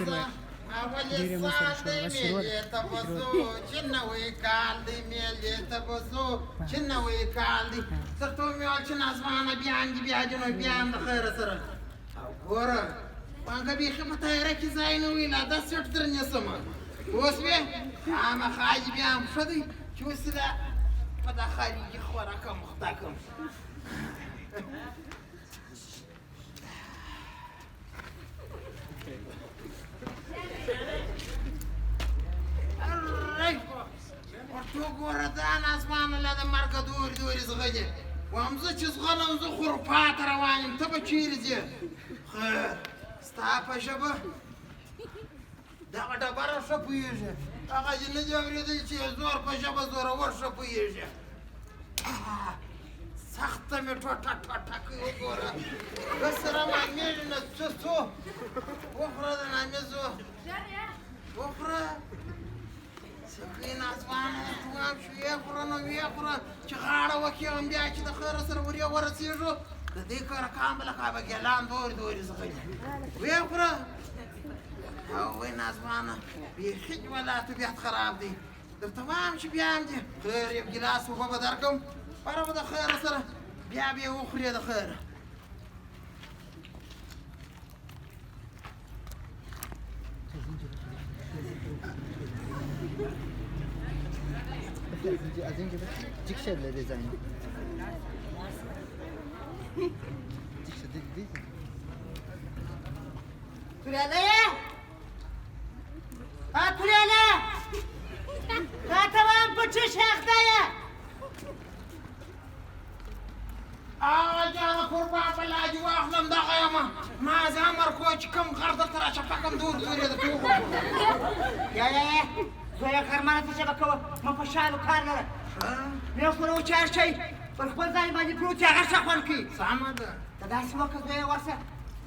شروع ډېرې مو سره شروع ته به ځو چې نوی کال دی میلې ته به ځو چې نوی کال دی درته مې ویل چې نازمانه بیا هم دي بیا دي نو بیا هم د خیره سره او ګوره پانګه بیخي په تیاره کې ځای نه وي لا دا سیټ در نیسمه اوس وې خامخا دې بیا هم ښه دی چې اوس دا په دا خارجي خوراکه مخته کړم ورته وګوره دا نازمانه له د مرګه دورې دورې زغلې وایم زه چې زغلم زه خو اروپا ته روان یم ته به چیرې ځې خیر ستا په ژبه دغه ډبره ښه پوهېږي هغه دې نه دي اورېدلي چې زور په ژبه زورور ښه پوهېږي سخته مې ټوټه ټوټه کوي وګوره ښه سره مامېږي نه څه څو وخوره د نامېزو وخوره سکوی نازمانه توام شو ویې خوره نو ویې خوره چې غاړه وکېږم بیا چې د خیره سره ورې ورسېږو د دې کاره کام بله کابه ګیلان دورې دورې زغلي ویې خوره او وایي نازمانه بیخي دې ولا طبیعت خراب دی درته وایم چې بیا هم دي خیر یو ګیلاس اوبه به درکړم بره به د خیره سره بیا به یې وخورې د خیره از اینجا جیک شده دیزاین جیک شده دیزاین توریاله توریاله راتوان په چه شاخته یه آقا جانه قربان په لاجي واخلم دغه یمه ما زه امر کوه چې کوم غر درته راچپه کړم دور دور یې درته وخورم یا زویه غرمانه څه ژبه کوه ما په شالو کار لره یو خو وچار شئ پر خپل ځای باندې پروت یې هغه ښه خوند کوي سمه ده ته داسې وکړه زویه ورسه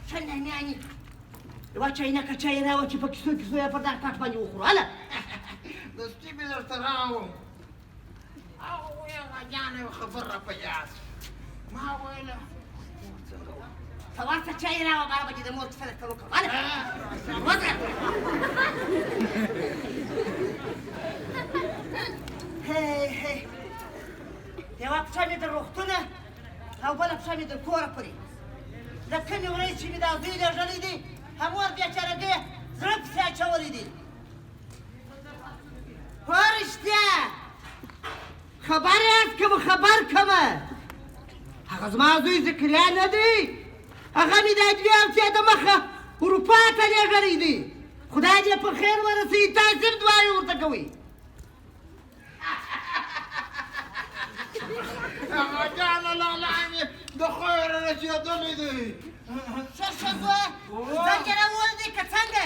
ښه نعنعنې یوه چاینکه چای راوړه چې په کیسو کیسو یې پر دغه ټاټ باندې وخورو هله دستي مې درته راوړم او ویې هغه جانه یو خبر را په یاد ما ویله ته ورته چای راوړه 12 بجې د مور کیسه درته وکړم هله وځه یوه پښه مې د روغتونه او بله پښه مې د کوره پورې د کمې ورځې چې مې دا زوی لېږلی دی همور بېچارهګۍ زړه پسې اچولی دی هو رښتیا خبر یاست که به خبر کمه هغه زما زوی ذکریا نه دی هغه مې دا 2 هفتې د مخه اروپا ته لېږلی دی خدای دې په خیر ورسوي تاسې هم دعاوې ورته کوئ هغه جانه لالا مې د خیره رسېدلی دی ښه ښه زویه زنګ یې راوولی دی که څنګه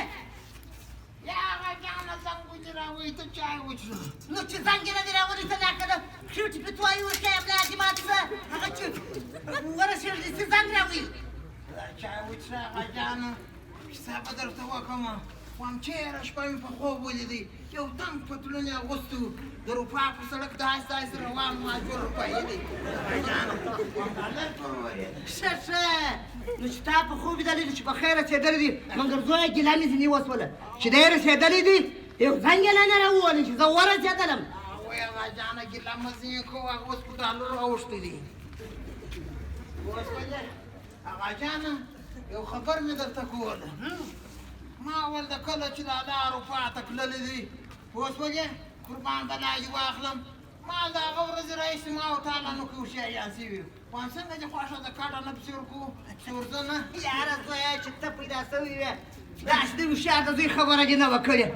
یا هغه جانه زنګ ودې راووی ته چای وڅښه نو چې زنګ یې نه دی راولی ته دا که د خېټې پتوایي ورکوې ملا دې ماته زه هغه چې ورسېږي چې زنګ راووي چای وڅښه هغه جانه کیسه به درته وکړمه وایم چېره شپه مې په خوب ولیدی یو تنګ پتلون یې اغوستی و د اروپا په سړک داسې داسې روان و 2 روپۍ دی هغه جانه وایم ډالر ته وورېده ښه ښه نو چې تا په خوب لیدلی دی چې په خیر رسېدلی دی مګر زویه ګیله مې ځینې وسوله چې دی رسېدلی دی یو زنګ یې نه راوولی چې زه ورسېدلم وایي هغه جانه ګیله مه ځینې کوو هغه اوس په ډالرو اوښتی دی اوس ولې هغه جانه یو خبر مې درته کوله ما ول د کله چې لالا اروپا ته تللی دی اوس ولې قربان به لاجي واخلم ما د هغه ورځې راهیسې ما او تا لا نو کې هوښیاریان شوي وایم څنګه دې خوښه د کاټه نه پسې ورکوو چې ورځه نه یاره زویه چې ته پیدا شوې وې داسې د هوښیار د زوی خبره دې نه وه کړې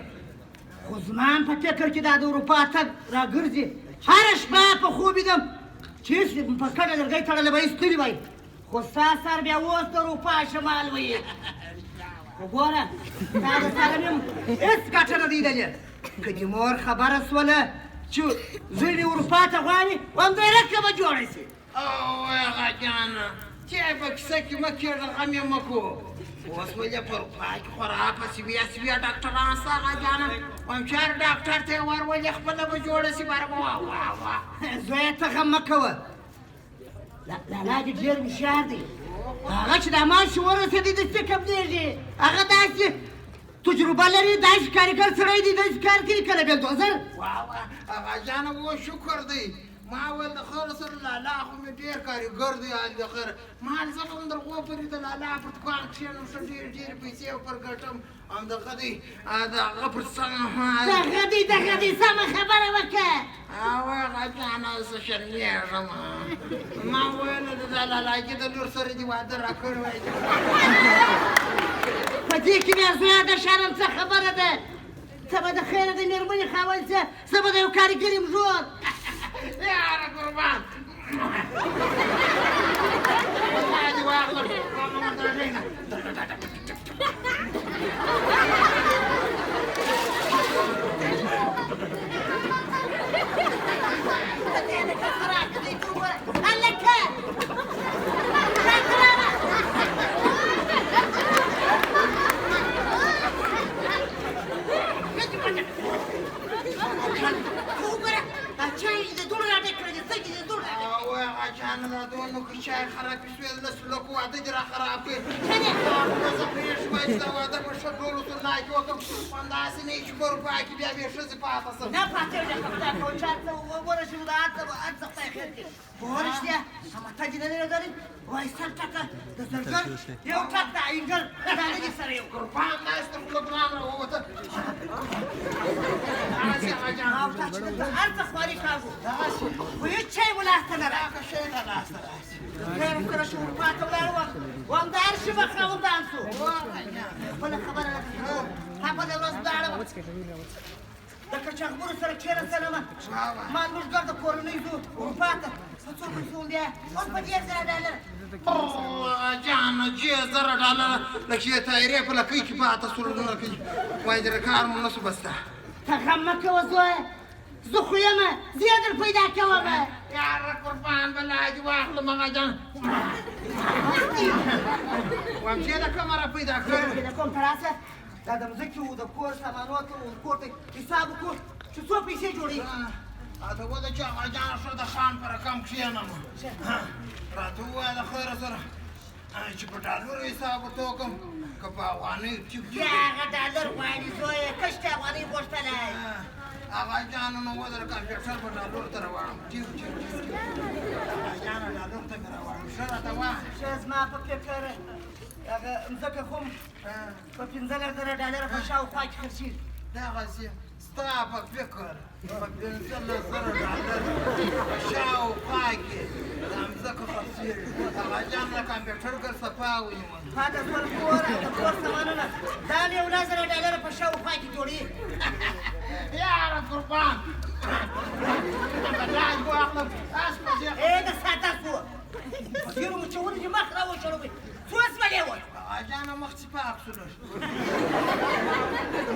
خو زما هم په فکر کې دا د اروپا تګ راګرځي هره شپه په خوب ویدم چې په کډه لرګی تړلی به یې ستړي وای خو ستا سر بیا اوس د اروپا شمال ویې خو ګوره دا د سره مې هېڅ ګټه نه دی لیدلې که دې مور خبره سوله چې زوی دې اروپا ته غواړي همدارکه به جوړه شي او هغه جانه چې په کیسه کې مه کېږه غم یې مه کوو اوس ولې په اروپا کې خورا په سویه ډاکټران شته هغه جانه وایم چې هر ډاکټر ته یې ور ولې خپله به جوړه شي باره به واه زویه ته غم مه کوه لالا دې ډېر هوښیار دی هغه چې دا ماشي ورسېدی د څه کمېږي هغه داسې تجربه لري داسې کارګر سړی دی داسې کار کوي کله بلدوزر واه واه هغه جانه و شکر دی ما ول د خیر سره لالا خو مې ډېر کارګر دی حال د خیر مال زه به هم در غوا پرې د لالا په دوکان کښېنم ښه ډېرې پیسې پر ګټم همدغه دی د هغه پر څنګ دغه دی سمه خبره وکړه هغه جانه زه شرمېږم ما ویل د لالاګي د لور سره دې واده راکړی وای په دې کې بیا زما د شرم څه خبره ده ته به د خیره د مېرمنې خاوند شه زه به د یو کارګر یم ژور یاره قربان والله دې واخلم جانه دا دونه که چای خرابې شوې لسو لکو واده دې را خراب کړې زه پرې شوی چې دا واده په ښه ډولو سناکي وکړم همداسې نه چې په اروپا کې بیا بې ښځې پاته شم نه پاتېږه په خدای کوم چا ته ورسېږو د هر خدای خیر کړي په رښتیا همته دې نه لري وایي سر ټکه د زرګر یو ټک د اینګل دا نه دې سره یو قربان داسې تر خوله ګرام راووته هغسې هغه جان او تا چې دلته هر څه خواري کاږو خو هېڅ شی مو لاسته نه راغی هغه شی نه لاسته راسي خیر سره چې اروپا ته ولاړ وم وم د هر شي به خاوندان شو خپله خبره راته هغه د ورځ ولاړم د کچاغبرو سره کېناستلم ما لمونځګر د کورنۍ ځو اروپا ته په څو پیسو وم بیا اوس په $10,000 جانه $10,000 لکه چې تایرې په لکۍ کې پاته سولونه کوي وایي د کار مو نسو بسته ته غم مه کوه زویه زه خو یمه زیاتر پیدا کوم یاره قربان بله دې واخلم هغه جان وایم چې د کومه را پیدا کړې د کوم تراسه دا د مځکې و د کور ساماناتو و کور ته حساب وکړو چې څو پیسې جوړېږي راته ووایه چې هغه جانه ښه د خان په رقم کښېنم راته ووایه د خیره سره چې په ډالرو حساب ورته وکړم که په افغانیو ټیک بیا هغه ډالر غواړي زویه کشته افغانۍ غوښتلی هغه جانه نو ودر کمپیوټر په ډالرو ته راوړم ټیک هغه جانه ډالرو ته مې راوړم ښه راته وایه ښه زما په فکر هغه مځکه خو په $15,000 په شاوخوا کې خرڅېږي دغسې ستا په فکر په $15,000 په شاوخوا کې دا مځکه خرڅېږي هغه جان له کمپیوټر ګر صفا ونیول پاته خپل کور د کور سامانونه دا له $11,000 په شاوخوا کې جوړېږي یاره قربان بلاج واخلم اس په دې د ساعته شو په ډېرو مچونو چې مخ راوشړوي څو سولې وای هغه جانه مخ چې پاک شولو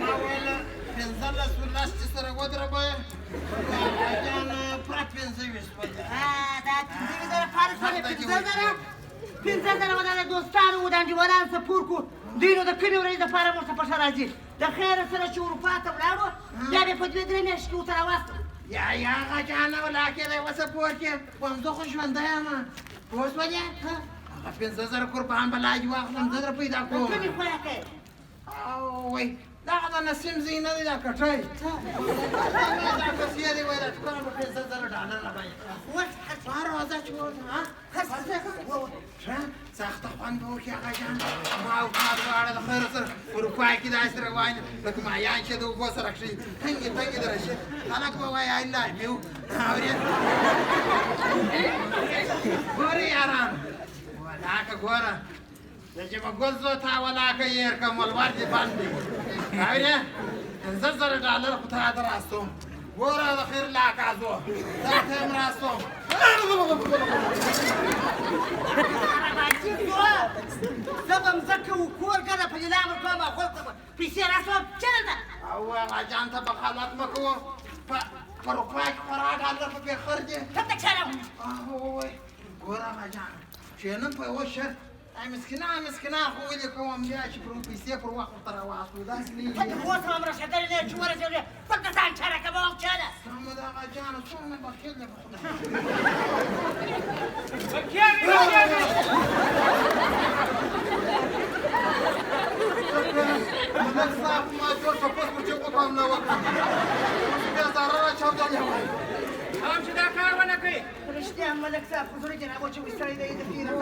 ما ویل $15 ولس سره ودربه هغه جانه پوره $15 دا $15,000 فارس ولې $15,000 ودا د دوستانو و د انډیوالانو سپور کو دوی نو د کلي ورځې دپاره موږ ته په ښه راځي د خیره سره چې اروپا ته ولاړو بیا بیا په 2-3 میاشتې کې ورته راواستم یا هغه جانه ولاکې دی وسپور کې وم زه خو ژوندی یم پوه شولې هغه $15,000 قربان بلاج واخلم زه در پیدا کوم کومې خویه کوې وای دغه د نسیم ځای نه دی دا کټی دا کسیه دی وایي دا ټوکانه په $15,000 لګوي هر ورځ چې ښه سخته خوند به وکړي هغه جان ما او تا دواړه د خیره سره اروپا کې داسې روان لکه مایان چې د اوبو سره کښې تنګې تنګې د راشي خلک به وایي آی لایف یو اورې ګورې یاران ولاکه ګوره د جبه ګل زو تا ولاکه یې کړم ولور دې بند دی اورې $15,000 خو تا در راستوم ګوره د خیر لاکه زو دا ته یم راستوم زه به مځکه و کور ګده په لیلام ورکوم او خلکو ته پیسې راستوم چېرته ده او هغه جان ته بخالت مه کوه په اروپا کې خورا $1 په پې خرڅې ته ته چېرم ووایي ګوره هغه جان چې نن په یوه شرط مسکینان خو ولې کوم بیا چې پر پیسې پر وخت ورته راواستو داسې نه ته خو اوس هم رسېدلې نه یې چې ورسېږې دلته ځان چاره کوه او چېرې سمه ده هغه جانه څومره بخیل دی په خدای ملک صاحب ما جوړ ټپوس پر چوکو پام نه وکړه اوس بیا ضرره چاودلې وای هم چې دا کار ونه کوي رښتیا ملک صاحب خو زړه جنابو چې وستړی دی د پیره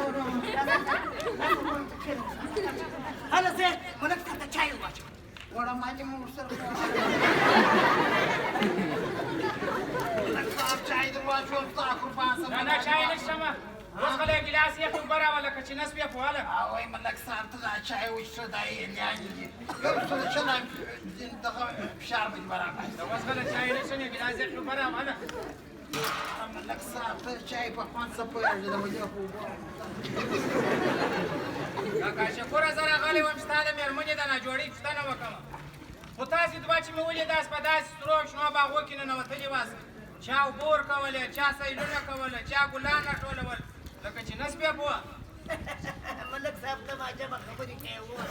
هله زه ملک صاحب ته چای واچوم وړه مانې مو ورسره ملک صاحب چای در واچوم ستا قربان سم نه چای نشته اوس غلی ګیلاس یې خو براوه لکه چې نس بیا پوهله وای ملک صاحب ته دا چای وڅښه دا یې لیانې دي یو څه د چنه دغه فشار به دې برابر د اوس غلی چای نشته نو ګیلاس یې خو براوه هله ملک صاحب ته چای په خوند څه پوهېږي د مدې خو کاکا شکوره زه راغلی وم ستا د مېرمنې د ناجوړۍ پوښتنه وکړم خو تاسې دوه چې مې ولیداست په داسې سرو شنو باغو کې ننوتلي واست چا اوبه ورکولې چا سیلونه کوله چا ګلان راټولول لکه چې نس بیا پوه ملک صاحب ته ما عجبه خبرې کوي وروره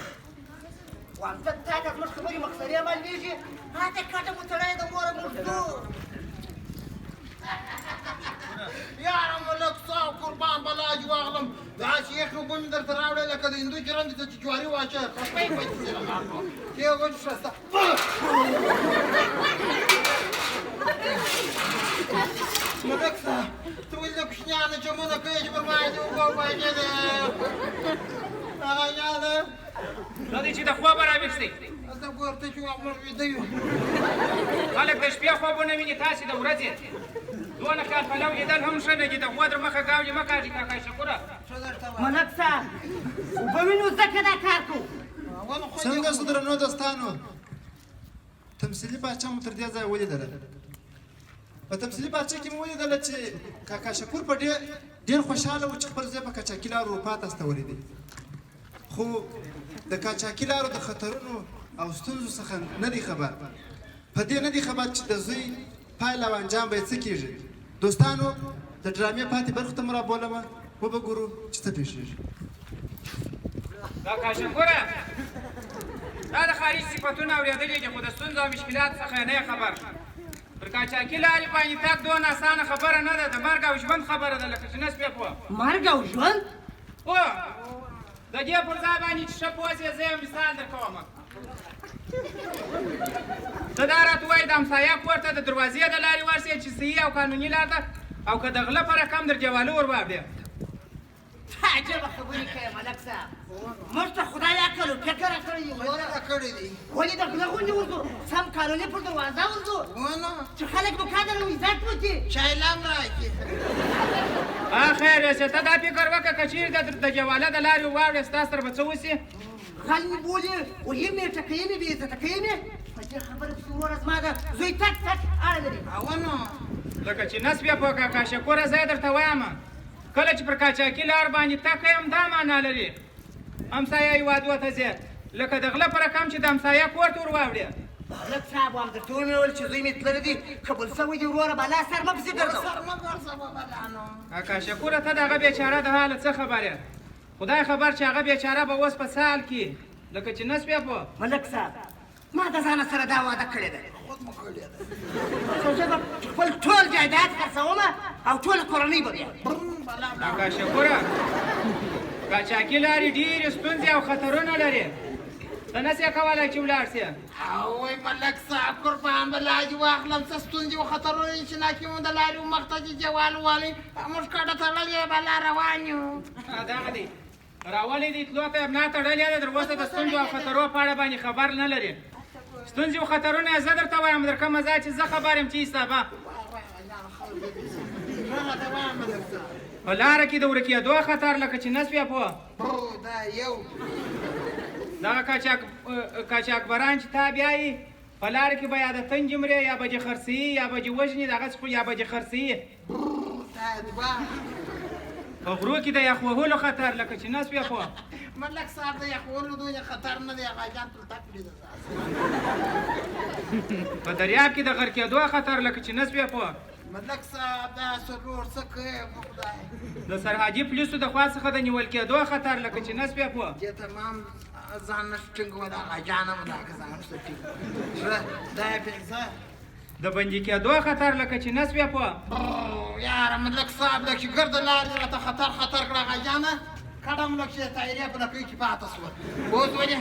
وایم ته تا ته زموږ خبرې مقصدې معلومېږي هاته کټه مو تړی د موره مزدور یاره ملک صاحب قربان بلا دې واغلم داسې یخ اوبه مې درته راوړې لکه د هندو جرندې ته چې جواري واچوې خپۍ به دې سره راکړو کې وچښه ستا ملک صاحب ته ولې د کوچنیانو جمونه کوې چې پر باندې اوبه وبهېدې هغه یاده دا دی چې د خوبه راویښتې زه ورته چې موږ ویده یو خلک د شپې خوبونه ویني تاسې د ورځې دونه خیال پلو لیدل هم ښه نه دي د غوا در مخه ګاولې مه کاږي کاکا شکوره ملک صاحب اوبه وینو ځکه دا کار کوو څنګه څه درنو دوستانو تمثیلي باچا مو تر دې ځایه ولیدله په تمثیلي باچا کې مو ولیدله چې کاکا شکور په ډېر خوشحاله و چې خپل ځای په قاچاقي لارو اروپا ته استولی دی خو د قاچاقي لارو د خطرونو او ستونزو څخه نه دی خبر په دې نه دی خبر چې د زوی پایله او انجام به یې څه کېږي دوستانو د ډرامې پاتې برخو ته مو رابولمه وبګورو چې څه پېښېږي کاکا شکوره دا د خارج صفتونه اورېدلي دي خو د ستونزو او مشکلات څخه نه یې خبر پر قاچاقي لارې باندې تګ دونه اسانه خبره نه ده د مرګ او ژوند خبره ده لکه چې نس بیا پوه مرګ او ژوند هو د دې پر ځای باندې چې ښه پوه سې زه یو مثال درکوم ته دا راته وایي د همسایه کور ته د دروازې د لارې ورسې چې صحي او قانوني لار ده او که د غله په رقم در جوالو ور واوړې عجبه خبرې کوي ملک صاحب موږ ته خدای عقل و فکر راکړی دی وروره کړی دی ولې د غله غوندې وځو سم قانوني پر دروازه وځو ونه چې خلک به قدر او عزت وکړي چایلام راکړي خیر یې ته دا فکر وکړه که چیرې د جواله د لارې واوړې ستا سره به څه وسي خل مې بولي وهي مې ټکوي مې بې عزته کوي مې په دې خبره پسې وروره زما د زوی تک تک اړه لري ونه لکه چې نس بیا پوه کاکا شکوره زه یې درته وایم کله چې پر قاچاقي لار باندې تګ کوم دا معنا لري همسایه هېوادو ته ځې لکه د غله په رقم چې د همسایه کور ته ور واوړې ملک صاحب وایم درته ومې ویل چې زوی مې تللی دی قبول شوی دی وروره بالا سر مه پسې ګرځوه سر مه ګرځه بابلانو کاکا شکوره ته د هغه بیچاره د حاله څه خبر یې خدای خبر چې هغه بیچاره به اوس په سال کې لکه چې نس بیا پوه ملک صاحب ما د ځانه سره دا وعده کړې ده خود مو کړې ده خو زه به خپل ټول جایداد خرڅومه او ټوله کورنۍ به بیا کاکا شکوره قاچاقي لارې ډېرې ستونزې او خطرونه لري ته نسې کولی چې ولاړ سې وای ملک صاحب قربان بلا دې واخلم څه ستونزې او خطرونه چې ناکې مو د لارې مخ ته چې جوال والي موږ کډه تړلې بلا روان یو دغه دی راولې دي تلو ته ابنا تړلې ده تر اوسه د ستونزو او خطرو په اړه باندې خبر نه لري ستونزې او خطرونه یې زه درته وایم در کومه ځای چې زه خبر یم چې ایسته په لاره کې د ورکېدو خطر لکه چې نس بیا پوه دا یو دغه قاچاقبران چې تا بیایي په لاره کې به یا د تنجې مرې یا به دې خرڅوي یا به دې وژني دغسې خو یا به دې خرڅوي دا دوه په غرو کې د یخ وهلو خطر لکه چې نس بیا پوه ملک صاحب د یخ وهلو دونه خطر نه دی هغه جان تل تک لیده په دریاب کې د غرقېدو خطر لکه چې نس بیا پوه ملک صاحب دا سرور څه کوي خدای د سرحدي پولیسو د خوا څخه د نیول کېدو خطر لکه چې نس بیا پوه دې تمام ځان نه ټینګو دا جانم دا ځان نه ټینګ دا یې پېښه د بندي کېدو خطر لکه چې نس بیا پوه یاره ملک صاحب لکه ګرد لارې راته خطر کړه هغه جانه کډم لکه چې تایرې په لکۍ کې پاته شوه اوس ولې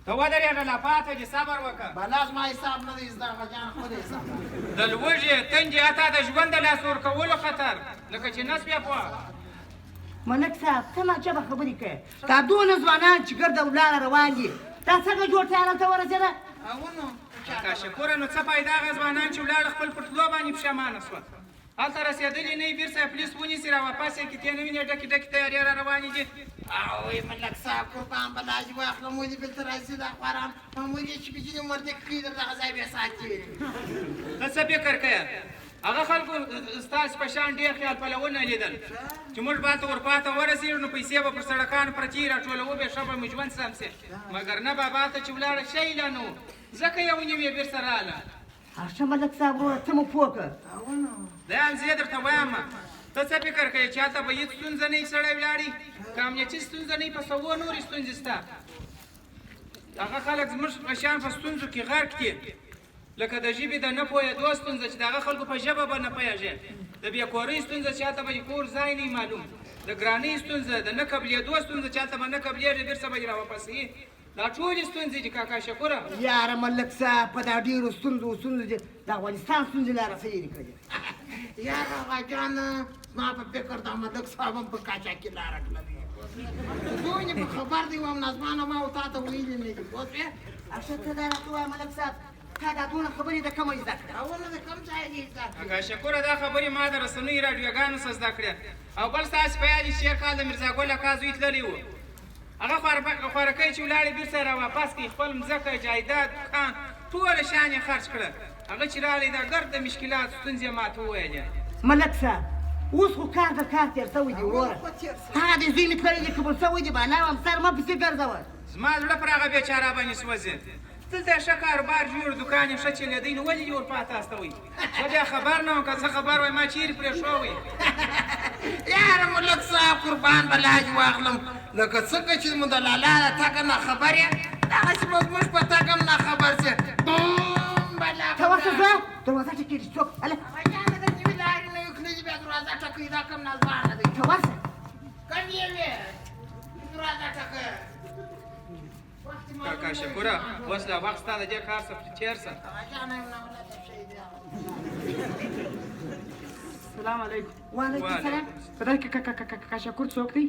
ته ودرېږه لا پاته دې صبر وکړه بلا زما حساب نه دی زده غجان خو دې حساب د لوږې تنجې اتا د ژوند د لاس ورکولو خطر لکه چې نس بیا پوه ملک صاحب ته ناچبه خبرې کوې دا دونه ځوانان چې ګرده ولاړه روان دي دا څنګه جوړ تیار هلته ورسېده اونو کاکا شکوره نو څه پیدا هغه ځوانان چې ولاړه خپل په تلو باندې پښیمانه سوه هلته رسېدلي نه وي بیرته پولیس ونیسي راواپس یې کتې نه وینې ډکې ډکې تیارې را روانې دي اوی ملک صاحب قربان بلاج واخلم ولې بلته راځي دا خواران مامورې چې بجینې مرده کړي در دغه ځای بیا ساتي ته څه فکر کوې هغه خلکو ستاسو په شان ډېر خیال پلونه لیدل چې موږ به ته ورپاته ورسېږو نو پیسې به پر سړکانو پرتې راټولوو بیا ښه به مو ژوند سم سي مګر نه بابا ته چې ولاړه شی لا نه و ځکه یې ونیوې بېرته راله هرشه ملک صاحب وروره ته مو پوه کړه دا هم زه درته وایم ته څه فکر کوې چې هلته به هېڅ ستونزه نه وي سړی ولاړي که امنیتي ستونزه نه وي په سوو نورې ستونزې شته هغه خلک زموږ په شان په ستونزو کې غرق دي لکه د ژبې د نه پوهېدو ستونزه چې د هغه خلکو په ژبه به نه پوهېږې د بېکورۍ ستونزه چې هلته به د کور ځای نه معلوم د ګرانۍ ستونزه د نه قبلېدو ستونزه چې هلته به نه قبلېږي بېرته به دې راواپسوي دا ټولې ستونزې دي کاکا شکوره یاره ملک صاحب په دا ډېرو ستونزو دي د افغانستان ستونزې لا رسېږي کړي یاره غجان زما په فکر دا ملک صاحب هم په کاچاکي لاره کړلې دوی په خبر دی وم نظمانه ما او تا ته ویلي نه دي پوه شوې هرشه ته دا راته ووایه ملک صاحب تا دا دونه خبرې د کومه زده کړه اونه د کم ځای دي زده کاکا شکوره دا خبرې ما د رسنیو راډیوګانو څخه زده کړې او بل ستاسو په یاد وي چې تېر کال د میرزا ګل اکا زوی تللی و هغه خوارکۍ چې ولاړې بېرته راواپس کړي خپل مځکه جایداد دوکان ټوله شیان یې خرڅ کړه هغه چې راغلی دا ګرد د مشکلات ستونزې یې ماته وویلې ملک صاحب اوس خو کار د کار تېر شوی دی وروره هغه د زوی مې کړی دی قبول شوی دی بالا هم سر مه پسې ګرځوه زما زړه پر هغه بېچاره باندې سوځي دلته یې ښه کاروبار جوړ دوکان یې ښه چلېدی نو ولې دې ورپاته استوئ زه بیا خبر نه وم که څه خبر وای ما چیرې پرېښوی یاره ملک صاحب قربان بلاج واخلم لکه څنګه چې مو د لالا له تګه نه خبر یې دغسې به زموږ په تګ هم نه خبر شي ته ورته ځه دروازه ټکېږي څوک هله غجانه د نوي لارې نه وکړي بیا دروازه ټکوي دا کم نظمانه دی ته ورشه کم یې وې دروازه ټکوي کاکا شکوره اوس لا وخت ستا د دې کار څخه تېر شه غجانه یم نه ولته شی دی السلام علیکم وعلیکم السلام په دې کې کاکا شکور څوک دی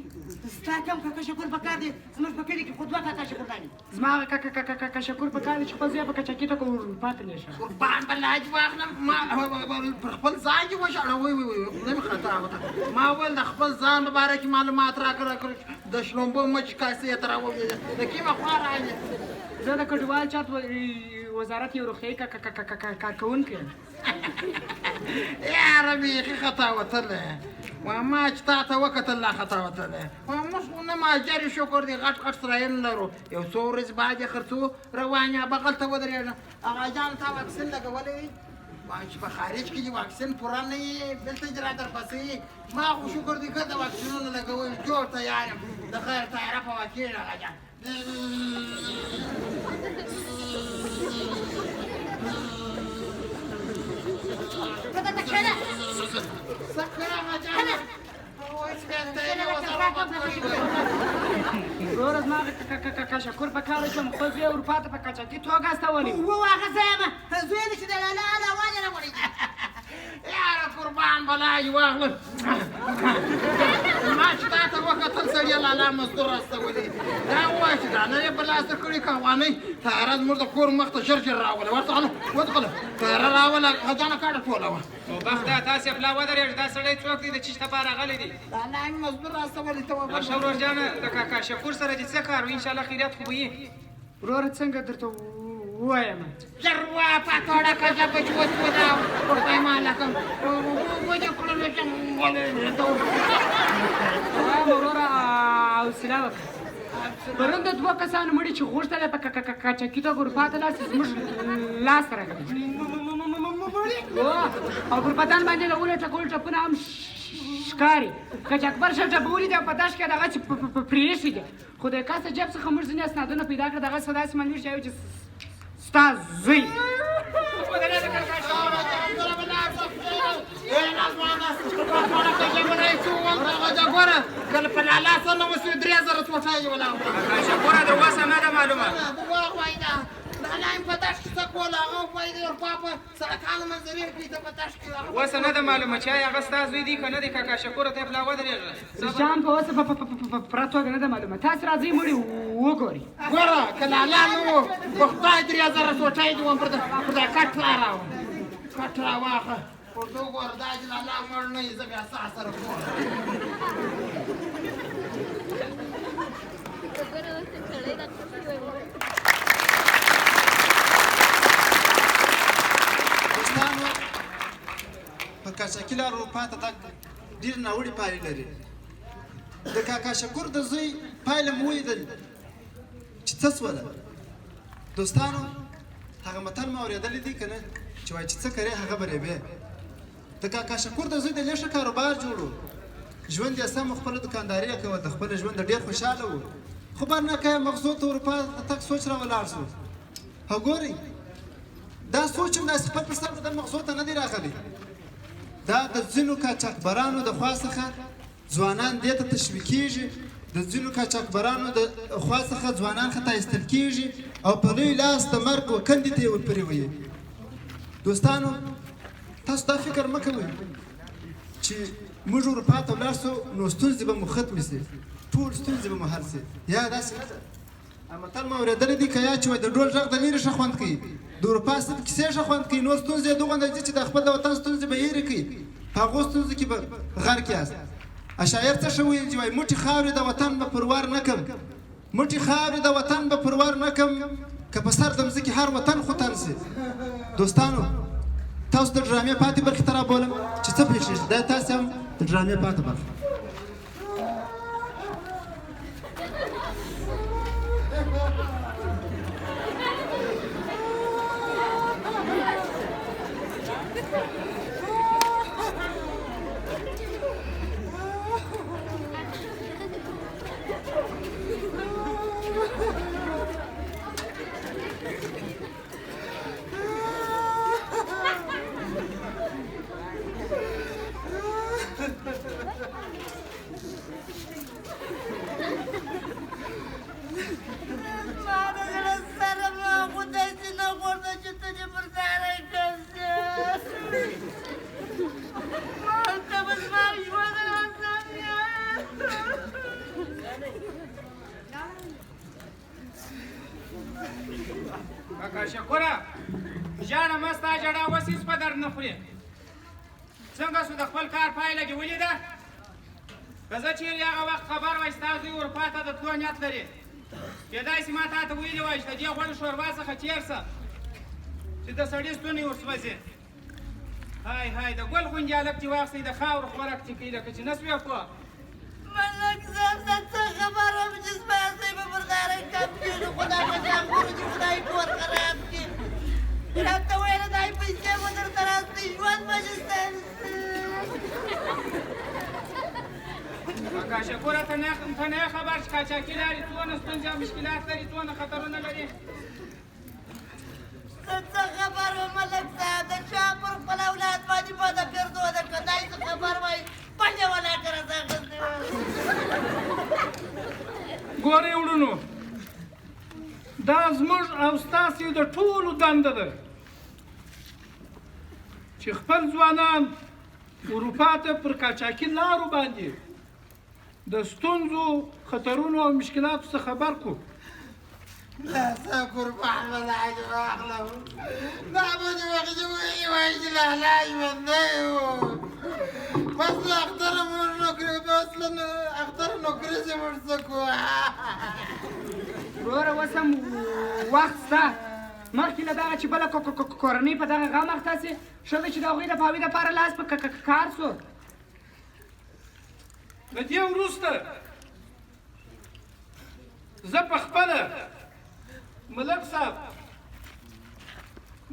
ستا کوم کاکا شکور په کار دی زموږ په کلي کې خو دوه کاکا شکورګانې زما کاکا شکور په کار دی چې خپل ځای په کچاکي ته پاتې نه شم قربان بلاج واخلم ما پر خپل ځان کې وشاړه وای نه مې خطا وته ما ول د خپل ځان په اړه کې معلومات راکړه د شلومبو مچ کاسې تر راوړل د کیما خور راځي زه د کډوال چارت وزارت یو روغتیایي کارکوونکی یاره بیخي خطا وتلی ما چې تا ته وکتل لا خطا وتلی موږ خو نه مهاجر یو شکر دی غټ غټ سرایونه لرو یو څو ورځې بعد یې خرڅو روان یې بغل ته ودرېږه هغه جان تا واکسین لګولی وي چې په خارج کې دې واکسین پوره نه وي دلته چې را درپسې وي ما خو شکر دی که د واکسینونه لګوي جوړ تیار یم د خیر تیاره په واقع هغه جان وروره زما کاکا شکور په کار دی چې خپل ځای اروپا ته په کچاکي توګه استولی و هغه زه یم زوی مې چې د لالا روان یې راوړی دی یاره قربان بلاج واخلم ما چې تا ته وکتل سړي لالا مزدور استولي دا ووایه چې دا نه یې بلاسته کړي کوانۍ تیاره زموږ د کور مخ ته ژر ژر راوله ورته ودغله تیاره راوله غجانه کاڼه ټوله وه نو بخت دا تاسې پلا ودرېږه دا سړی څوک دی د چیش لپاره راغلی دی لالا یې مزدور استولي ته ښه ورور جانه د کاکا شکور سره دې څه کار و انشاءالله خیریت خو به وي وروره څنګه درته ووایم ژر ووایه پاکوړه کږه به چې اوس وداو ورته ما لکم وجه کړلو چې وایم وروره حوصله وکړه پرون د دوه کسانو مړي چې غوښتل یې په کچاکي توګه اروپا ته لاړ شي زموږ لاس راغلی او پر بدن باندې له ولې ټکول ټپونه هم ښکاري که چې اکبر شاه ټپولي دي او په داش کې دغه چې پرې ایښي دي خو د کاسه جیب څخه موږ ځینې اسنادونه پیدا کړه دغسې داسې معلومېږي چې ستا زوی ودرې د کاکا شکوره کله په لالا سره وسوي 3000 ټوټه یې ولاړ کاکا شکوره در اوسه نه ده معلومه دروغ وایي دا لالا یې په تش کې څه کول هغه وایي د اروپا په سړکانو منځوي کړي ته په تش کې اوسه نه ده معلومه چې آیا هغه ستا زوی دی که نه دی کاکا شکوره ته یې پلا ودرېږه د شام په اوسه په پوره توګه نه ده معلومه تاسې راځئ مړي وګورئ ګوره که لالا نه و په خدای 3000 ټوټه یې دې وم پر دا کټ راوم کټ راواخه ورته وګوره دا چې لالا مړ نه وي زه بیا ستا سره ګورم دوستانو په کاچاکي لار اروپا ته تګ ډېر ناوړې پایلې لري د کاکا شکور د زوی پایله مو ولیدل چې څه سوله دوستانو هغه متل مې اورېدلی دی که نه چې وایي چې څه کرې هغه به رېبې د کاکا شکور د زوی د لېښه کاروبار جوړ و ژوند یې سم خپله دوکانداري یې کوله د خپل ژوند ډېر خوشحاله و خو برناکه مغزو ته اروپا د تګ سوچ راولاړ شو او ګورئ دا سوچ هم داسې خپل پر سر د مغزو ته نه دی راغلی دا د ځینو قاچاقبرانو د خوا څخه ځوانان دې ته تشویقېږي د ځینو قاچاقبرانو د خوا څخه ځوانان ښه ایستل کېږي او په لوی لاس د مرګ و کندې ته یې ورپرېوي دوستانو تاسو دا فکر مه کوئ چې موږ اروپا ته ولاړ سو نو ستونزې به مو ختمې سي ټول ستونزې به مو حل سي یا داسې نه ده متل مې اورېدلی دی که یا چې وایي د ډول غږ د لرې ښه خوند کوي د اروپا صرف کیسې ښه خوند کوي نور ستونزې یې دوغنده دي چې د خپل د وطن ستونزې به هېرې کوي په هغو ستونزو کې به غرق یاست شاعر څه ښه ویل چې وایي موټې خاورې د وطن به پرور نه کم موټې خاورې د وطن به پرور نه کم که په سر د مځکې هر وطن خوتن سي دوستانو تاسو د ډرامې پاتې برخې ته رابولم چې څه پېښېږي دا تاسې هم د ډرامې پاتې برخه کاکا شکوره ژاړه مه ستا ژړا اوس هېڅ په درد نه خوري څنګه سو د خپل کار پایله دې ولیده که زه چېرې هغه وخت خبر وای ستا زوی اروپا ته د تلو نیت لري کېدای شي ما تا ته ویلي وای چې د دې غوړ شوروا څخه تېر شه چې د سړي ستونی ورسوځي های های د ګل غوندې هلک چې واخلئ د خاورو خوراک چې کوي لکه چې نه سوې پوه ملک صاحب زه څه خبره وم چې زما زوی به پر داره کم کړي نو خو دا کچاغورو چې خدای کور خراب کړي راته ویله دای پیسې به درته راځي ژوند به چې کاکا شکوره ته نه یې خبر چې قاچاقي لارې څونه ستونزې او مشکلات لري څونه خطرونه لري زه څه خبر وم ملک صاحب د چا پر خپل اولاد باندې بده ګرځو د کدای څه خبر وای پنډې ولاکه راته اخیستې وه ګورئ وړونو دا زموږ او ستاسې د ټولو دنده ده چې خپل ځوانان اروپا ته پر قاچاقي لارو باندې د ستونزو خطرونو او مشکلاتو څخه خبر کړو لا ساكر بحمد عجب أحلم نعبد وخدوي ويجل أحلاي والنيو بس أختار من نكري بس لأن أختار نكري مرسكو وروره اوس هم وخت شته مخکې له دغه چې بله کورنۍ په دغه غم اخته سي ښه ده چې د هغوی د پاوي دپاره لاس په کار سو له دې وروسته زه په خپله ملک صاحب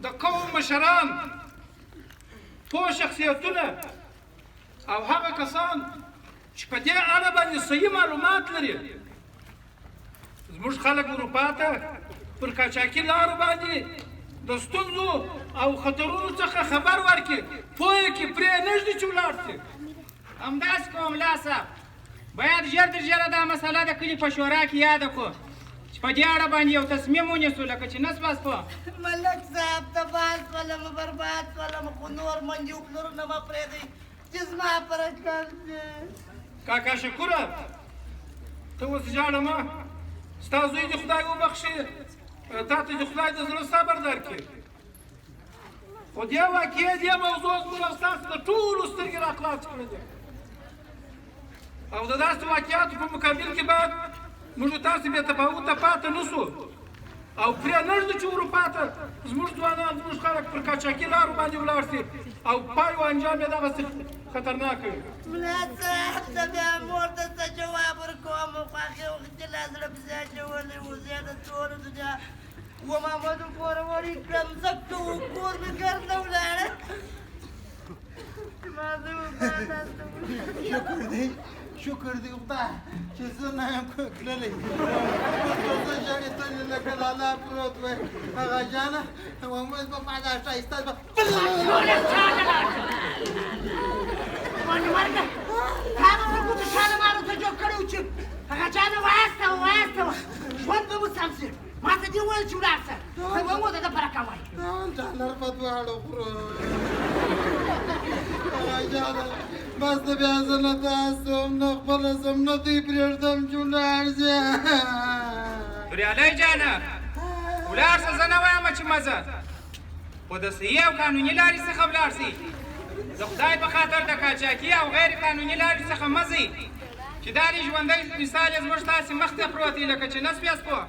د قوم مشران پوه شخصیتونه او هغه کسان چې په دې اړه باندې صحیح معلومات لري زموږ خلک اروپا ته پر قاچاقي لارو باندې د ستونزو او خطرونو څخه خبر ورکړي پوه یې کړي پرې نږدې چې ولاړ شي. همداسې کوم ملا صاحب باید ژر تر ژره دا مسله د کلي په شورا کې یاده کړو چې په دې اړه باندې یو تصمیم ونیسو لکه چې نس بس په ملک صاحب تباه شولم برباد شولم خو نور منجو پلرونه مه پرېږدئ چې زما پر کار دی. کاکا شکوره ته اوس ژاړه مه ستا زوی دې خدای وبخښي تا ته دې خدای د زړه صبر درکړي خو دې واقعې دې موضوع زموږ او ستاسو د ټولو سترګې راخلاص کړې دي او د داسې واقعاتو په مقابل کې باید موږ تاسو بې تفاوته پاتې نه سو او پرې نږدې چې اروپا ته زموږ ځوانان زموږ خلک پر قاچاقي لارو باندې ولاړ شي او پای و انجام یې دغسې خطرناک وي. ملا صاحب ته بیا مور ته څه جواب ورکوم خو هغې وخت چې لا زړه پسې اچولی و زه د ټولو دنیا ومامدو پورې وړي کړم زکه و کور مې ګرده ولاړه ما زه شکر دی خدای چې زه نه یم تللی زه ژړېدلې لکه لالا پروت وی هغه جانه محمد به ما دا ښایسته به تا به ورکو د شانه مارو ته جوړ کړی و چې هغه جانه وایستوه ژوند به مو سم شي ما ته دې وویل چې ولاړ شه ته به مو د ده په رقم وایي ډالر په دواړو خورو هغه جانه بس د بیا زه نه داسې وم نه خپله سم نه دوی پرېږدم چې ولاړ شي توریالی جانه ولاړ شه زه نه وایم چې مزه خو د صحي او قانوني لارې څخه ولاړ شي د خدای په خاطر د قاچاقي او غیر قانوني لارې څخه مه ځئ چې دا دې ژوندی مثال یې زموږ تاسې مخ ته پروت وي لکه چې نه سپیاست پوه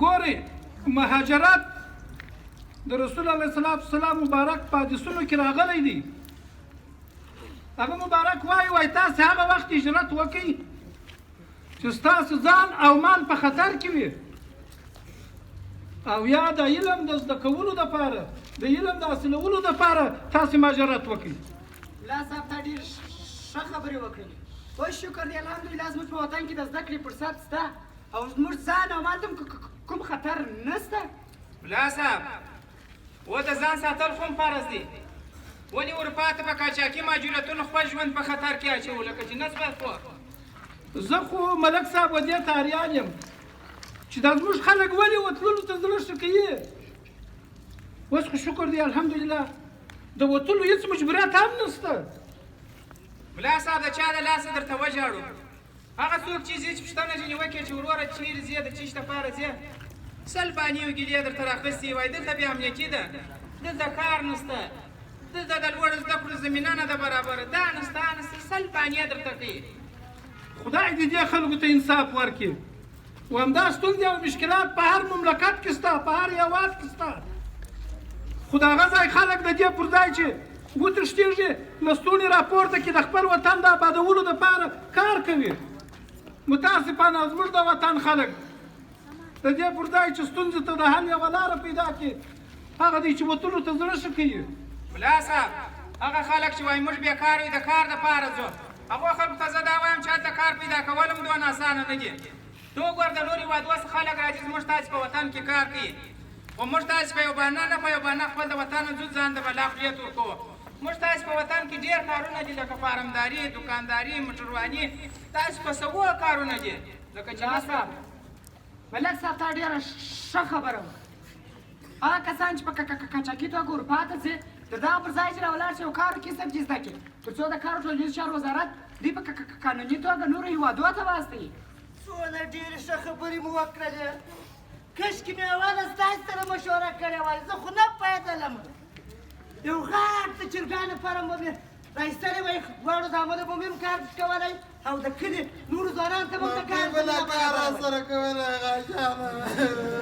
ګورئ مهاجرت د رسول علیه السلام مبارک په حدیثونو کې راغلی دی هغه مبارک وایي تاسې هغه وخت هجرت وکئ چې ستاسو ځان او مال په خطر کې وي او یا د علم د زده کولو دپاره د علم د حاصلولو دپاره تاسې مهاجرت وکئ. ملا صاحب تا ډېر ښه خبرې وکړلې اوس شکر دی الحمدلله زموږ په وطن کې د زده کړې فرصت شته او زموږ ځان او مال ته کوم خطر نشته. ملا صاحب و د ځان ساتل خو هم فرض دي ولې اروپا ته په قاچاقي مهاجرتونو خپل ژوند په خطر کې اچوو لکه چې نه سپیاست پوه زه خو ملک صاحب و دې ته حیران یم چې دا زموږ خلک ولې وتللو ته زړه ښه کوي اوس خو شکر دی الحمدلله د وتلو هېڅ مجبوریت هم نشته. ملا صاحب د چا د لاسه درته وژاړو هغه څوک چې ځي چې پوښتنه ځینې وکړي چې وروره چیرې ځې د چیش دپاره ځې سل بانې او ګیلې درته راخیستې وایي دلته بیا امنیتي ده دلته کار نشته دلته د لوړ زده کړو زمینه نه ده برابره دا نشته سل بانې درته کوي. خدای دې دې خلکو ته انصاف ورکړي و همدا ستونزې او مشکلات په هر مملکت کې شته په هر هېواد کې شته خو د هغه ځای خلک د دې پر ځای چې وتښتېږي له ستوني راپورته کړي د خپل وطن د آبادولو دپاره کار کوي. متاسفانه زموږ د وطن خلک د دې پر ځای چې ستونزې ته د حل یوه لاره پیدا کړي هغه دی چې وتلو ته زړه ښه کوي. ملا صاحب هغه خلک چې وایي موږ بېکاره وي د کار دپاره ځو هغو خلکو ته زه دا وایم چې هلته کار پیدا کول هم دونه اسانه نه دي ته وګوره د نورو هېوادو څخه خلک راځي زموږ تاسې په وطن کې کار کوي خو موږ تاسې په یو بهانه نه په یو بهانه خپل د وطن ځو ځان د بلا خولې تور کوو موږ تاسې په وطن کې ډېر کارونه دي لکه فارمداري دوکانداري موټرواني تاسې په سوو کارونه دي لکه چې ملا صاحب ملک صاحب تا ډېره ښه خبره وکړه هغه کسان چې په قاچاقي توګه اروپا ته ځي د دغه پر ځای چې راولاړ شي او کار کسب چې زده کړي تر څو د کار او ټولنیز چارو وزارت دوی په قانوني توګه نورو هېوادو ته واستوي. څونه ډېرې ښه خبرې مو وکړلې کاشکې مې اوله ستاسې سره مشوره کړې وای زه خو نه پوهېدلم یو غټ د چرګانو فارم به مې راایستلی وای دواړو زامنو به مې هم کار کولی او د کلي نورو ځوانانو ته به هم د کار بله کار راسره کولی هغه جانه